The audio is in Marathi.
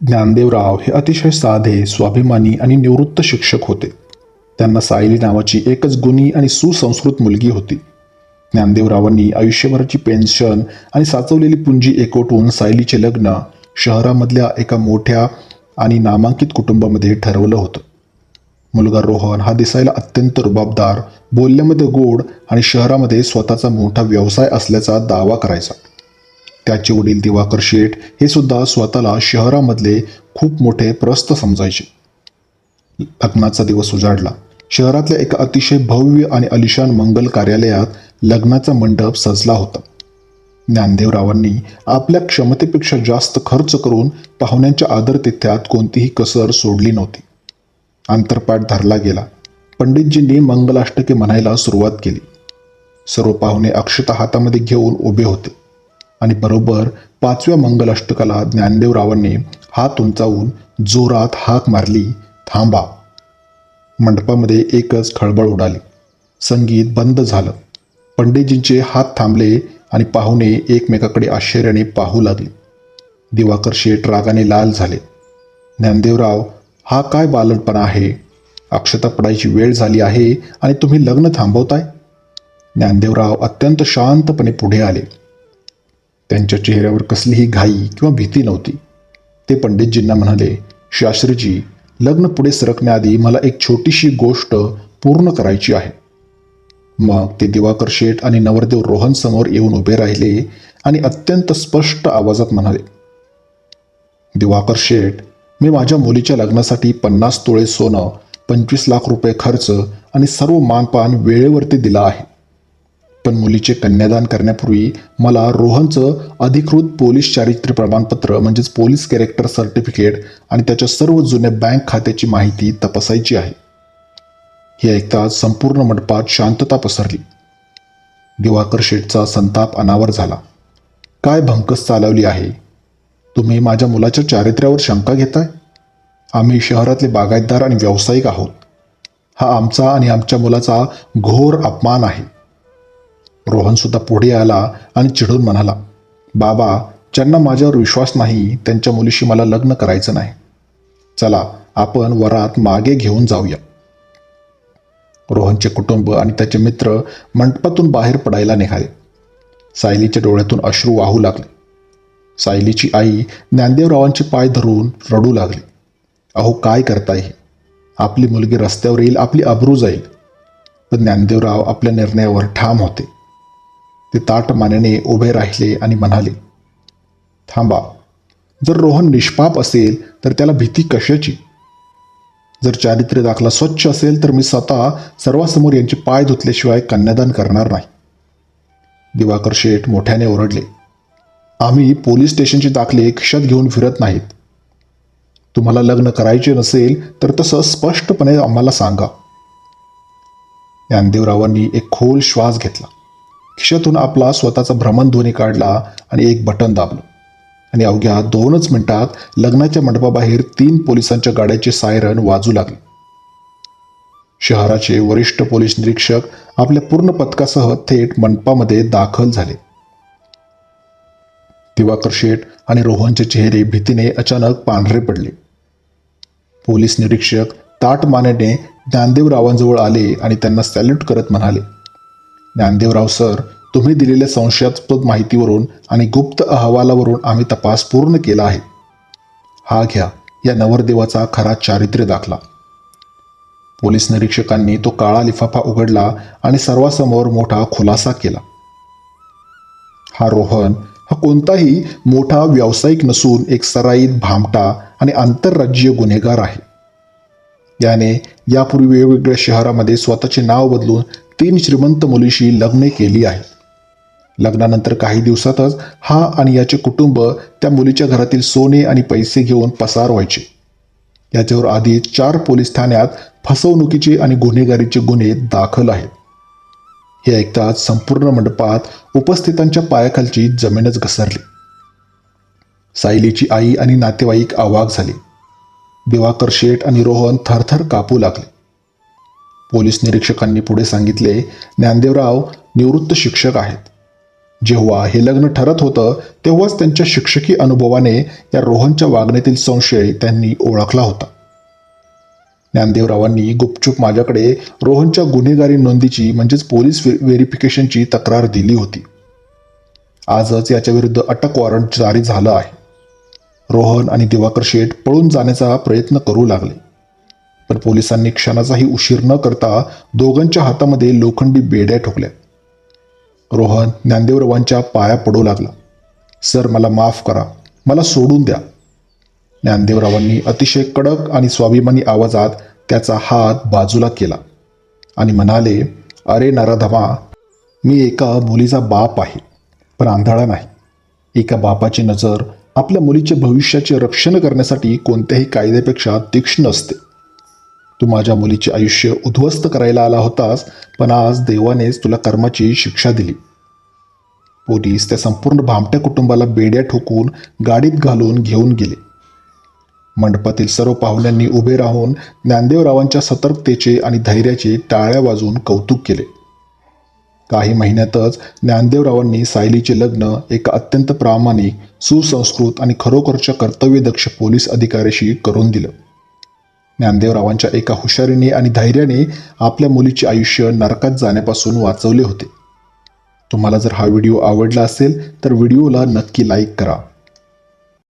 ज्ञानदेवराव हे अतिशय साधे, स्वाभिमानी आणि निवृत्त शिक्षक होते. त्यांना सायली नावाची एकच गुणी आणि सुसंस्कृत मुलगी होती. ज्ञानदेवरावांनी आयुष्यभराची पेन्शन आणि साचवलेली पुंजी एकवटून सायलीचे लग्न शहरामधल्या एका मोठ्या आणि नामांकित कुटुंबामध्ये ठरवलं होतं. मुलगा रोहन हा दिसायला अत्यंत रुबाबदार, बोलण्यामध्ये गोड आणि शहरामध्ये स्वतःचा मोठा व्यवसाय असल्याचा दावा करायचा. त्याचे वडील दिवाकर शेठ हे सुद्धा स्वतःला शहरामधले खूप मोठे प्रस्थ समजायचे. लग्नाचा दिवस उजाडला. शहरातल्या एका अतिशय भव्य आणि आलिशान मंगल कार्यालयात लग्नाचा मंडप सजला होता. ज्ञानदेवरावांनी आपल्या क्षमतेपेक्षा जास्त खर्च करून पाहुण्यांच्या आदरातिथ्यात कोणतीही कसर सोडली नव्हती. अंतरपाट धरला गेला. पंडितजींनी मंगलाष्टके म्हणायला सुरुवात केली. सर्व पाहुणे अक्षता हातामध्ये घेऊन उभे होते आणि बरोबर 5व्या मंगलाष्टकाला ज्ञानदेवरावांनी हात उंचावून जोरात हाक मारली, थांबा. मंडपामध्ये एकच खळबळ उडाली. संगीत बंद झालं. पंडितजींचे हात थांबले आणि पाहुणे एकमेकाकडे आश्चर्याने पाहू लागले. दिवाकर शेठ रागाने लाल झाले. ज्ञानदेवराव, हा काय बालटपणा आहे? अक्षता पडायची वेळ झाली आहे आणि तुम्ही लग्न थांबवताय? ज्ञानदेवराव अत्यंत शांतपणे पुढे आले. त्यांच्या चेहऱ्यावर कसलीही घाई किंवा भीती नव्हती. ते पंडितजींना म्हणाले, शास्त्रीजी, लग्न पुढे सरकण्याआधी मला एक छोटीशी गोष्ट पूर्ण करायची आहे. मग ते दिवाकर शेठ आणि नवरदेव रोहन समोर येऊन उभे राहिले आणि अत्यंत स्पष्ट आवाजात म्हणाले, दिवाकर शेठ, मी माझ्या मुलीच्या लग्नासाठी 50 तोळे सोनं, 25 लाख रुपये खर्च आणि सर्व मानपान वेळेवरती दिला आहे. पण मुलीचे कन्यादान करण्यापूर्वी मला रोहनचं अधिकृत पोलीस चारित्र्य प्रमाणपत्र म्हणजेच पोलीस कॅरेक्टर सर्टिफिकेट आणि त्याच्या सर्व जुन्या बँक खात्याची माहिती तपासायची आहे. हे ऐकताच संपूर्ण मंडपात शांतता पसरली. दिवाकर शेठचा संताप अनावर झाला. काय भंकस चालवली आहे? तुम्ही माझ्या मुलाच्या चारित्र्यावर शंका घेताय? आम्ही शहरातले बागायतदार आणि व्यावसायिक आहोत. हा आमचा आणि आमच्या मुलाचा घोर अपमान आहे. रोहनसुद्धा पुढे आला आणि चिडून म्हणाला, बाबा, ज्यांना माझ्यावर विश्वास नाही त्यांच्या मुलीशी मला लग्न करायचं नाही. चला, आपण वरात मागे घेऊन जाऊया. रोहनचे कुटुंब आणि त्याचे मित्र मंडपातून बाहेर पडायला निघाले. सायलीच्या डोळ्यातून अश्रू वाहू लागले. सायलीची आई ज्ञानदेवरावांचे पाय धरून रडू लागली. अहो, काय करताय हे? आपली मुलगी रस्त्यावर येईल, आपली अब्रू जाईल. पण ज्ञानदेवराव आपल्या निर्णयावर ठाम होते. ते ताठ मानेने उभे राहिले आणि म्हणाले, थांबा. जर रोहन निष्पाप असेल तर त्याला भीती कशाची? जर चारित्र्य दाखला स्वच्छ असेल तर मी स्वतः सर्वांसमोर यांचे पाय धुतल्याशिवाय कन्यादान करणार नाही. दिवाकर शेठ मोठ्याने ओरडले, आम्ही पोलीस स्टेशनचे दाखले खिशात घेऊन फिरत नाहीत. तुम्हाला लग्न करायचे नसेल तर तसं स्पष्टपणे आम्हाला सांगा. ज्ञानदेवरावांनी एक खोल श्वास घेतला. खिशातून आपला स्वतःचा भ्रमणध्वनी काढला आणि एक बटन दाबलं आणि अवघ्या 2च मिनिटात लग्नाच्या मंडपाबाहेर 3 पोलिसांच्या गाड्याचे सायरन वाजू लागले. शहराचे वरिष्ठ पोलीस निरीक्षक आपल्या पूर्ण पथकासह थेट मंडपामध्ये दाखल झाले. दिवाकर शेठ आणि रोहनचे चेहरे भीतीने अचानक पांढरे पडले. पोलीस निरीक्षक ताठ मानेने ज्ञानदेवरावांजवळ आले आणि त्यांना सॅल्यूट करत म्हणाले, ज्ञानदेवराव सर, तुम्ही दिलेल्या संशयास्पद माहितीवरून आणि गुप्त अहवालावरून आम्ही तपास पूर्ण केला आहे. हा घ्या या नवरदेवाचा खरा चारित्र्य दाखला. पोलीस निरीक्षकांनी तो काळा लिफाफा उघडला आणि सर्वांसमोर मोठा खुलासा केला. हा रोहन हा कोणताही मोठा व्यावसायिक नसून एक सराईत, भामटा आणि आंतरराज्यीय गुन्हेगार आहे. याने यापूर्वी वेगवेगळ्या शहरामध्ये स्वतःचे नाव बदलून 3 श्रीमंत मुलीशी लग्ने केली आहेत. लग्नानंतर काही दिवसातच हा आणि याचे कुटुंब त्या मुलीच्या घरातील सोने आणि पैसे घेऊन पसार व्हायचे. याच्यावर आधीच 4 पोलीस ठाण्यात फसवणुकीचे आणि गुन्हेगारीचे गुन्हे दाखल आहेत. हे ऐकताच संपूर्ण मंडपात उपस्थितांच्या पायाखालची जमीनच घसरली. सायलीची आई आणि नातेवाईक अवाक झाले. दिवाकर शेठ आणि रोहन थरथर कापू लागले. पोलीस निरीक्षकांनी पुढे सांगितले, ज्ञानदेवराव निवृत्त शिक्षक आहेत. जेव्हा हे लग्न ठरत होतं तेव्हाच त्यांच्या शिक्षकी अनुभवाने या रोहनच्या वागण्यातील संशय त्यांनी ओळखला होता. ज्ञानदेवरावांनी गुपचूप माझ्याकडे रोहनच्या गुन्हेगारी नोंदीची म्हणजेच पोलीस व्हेरिफिकेशनची तक्रार दिली होती. आजच याच्याविरुद्ध अटक वॉरंट जारी झालं आहे. रोहन आणि दिवाकर शेठ पळून जाण्याचा प्रयत्न करू लागले, पण पोलिसांनी क्षणाचाही उशीर न करता दोघांच्या हातामध्ये लोखंडी बेड्या ठोकल्या. रोहन ज्ञानदेवरावांच्या पाया पडू लागला. सर, मला माफ करा, मला सोडून द्या. ज्ञानदेवरावांनी अतिशय कडक आणि स्वाभिमानी आवाजात त्याचा हात बाजूला केला आणि म्हणाले, अरे नराधमा, मी एका मुलीचा बाप आहे, पण आंधळा नाही. एका बापाची नजर आपल्या मुलीच्या भविष्याचे रक्षण करण्यासाठी कोणत्याही कायद्यापेक्षा तीक्ष्ण असते. तू माझ्या मुलीचे आयुष्य उद्ध्वस्त करायला आला होतास, पण आज देवानेच तुला कर्माची शिक्षा दिली. पोलीस त्या संपूर्ण भामट्या कुटुंबाला बेड्या ठोकून गाडीत घालून घेऊन गेले. मंडपातील सर्व पाहुण्यांनी उभे राहून ज्ञानदेवरावांच्या सतर्कतेचे आणि धैर्याचे टाळ्या वाजवून कौतुक केले. काही महिन्यातच ज्ञानदेवरावांनी सायलीचे लग्न एका अत्यंत प्रामाणिक, सुसंस्कृत आणि खरोखरच्या कर्तव्यदक्ष पोलीस अधिकाऱ्याशी करून दिलं. ज्ञानदेवरावांच्या एका हुशारीने आणि धैर्याने आपल्या मुलीचे आयुष्य नरकात जाण्यापासून वाचवले होते. तुम्हाला जर हा व्हिडिओ आवडला असेल तर व्हिडिओला नक्की लाईक करा.